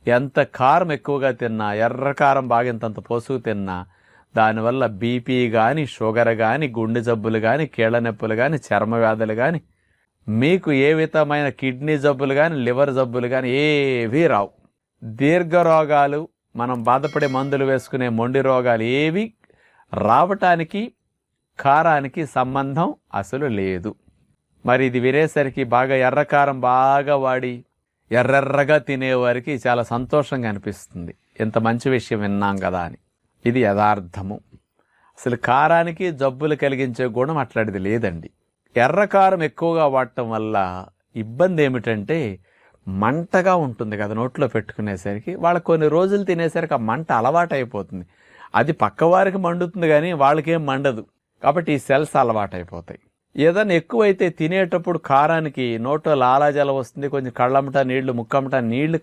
ఎంత కారం ఎక్కువగా తిన్నా, ఎర్ర కారం బాగా ఇంతంత పోసుకు తిన్నా దానివల్ల బీపీ కానీ, షుగర్ కానీ, గుండె జబ్బులు కానీ, కీళ్ళ నొప్పులు కానీ, చర్మ వ్యాధులు కానీ, మీకు ఏ విధమైన కిడ్నీ జబ్బులు కానీ, లివర్ జబ్బులు కానీ ఏవీ రావు. దీర్ఘ రోగాలు, మనం బాధపడే మందులు వేసుకునే మొండి రోగాలు ఏవి రావటానికి కారానికి సంబంధం అసలు లేదు. మరి ఇది వినేసరికి బాగా ఎర్రకారం బాగా వాడి ఎర్రెర్రగా తినేవారికి చాలా సంతోషంగా అనిపిస్తుంది. ఇంత మంచి విషయం విన్నాం కదా అని. ఇది యథార్థము. అసలు కారానికి జబ్బులు కలిగించే గుణం అట్లాంటిది లేదండి. ఎర్రకారం ఎక్కువగా వాడటం వల్ల ఇబ్బంది ఏమిటంటే మంటగా ఉంటుంది కదా నోట్లో పెట్టుకునేసరికి. వాళ్ళకి కొన్ని రోజులు తినేసరికి ఆ మంట అలవాటు అయిపోతుంది. అది పక్కవారికి మండుతుంది కానీ వాళ్ళకేం మండదు. కాబట్టి ఈ సెల్స్ అలవాటు అయిపోతాయి. ఏదైనా ఎక్కువైతే తినేటప్పుడు కారానికి నోట్లో లాలాజలం వస్తుంది, కొంచెం కళ్ళమ్మట నీళ్లు, ముక్కమ్మట నీళ్లు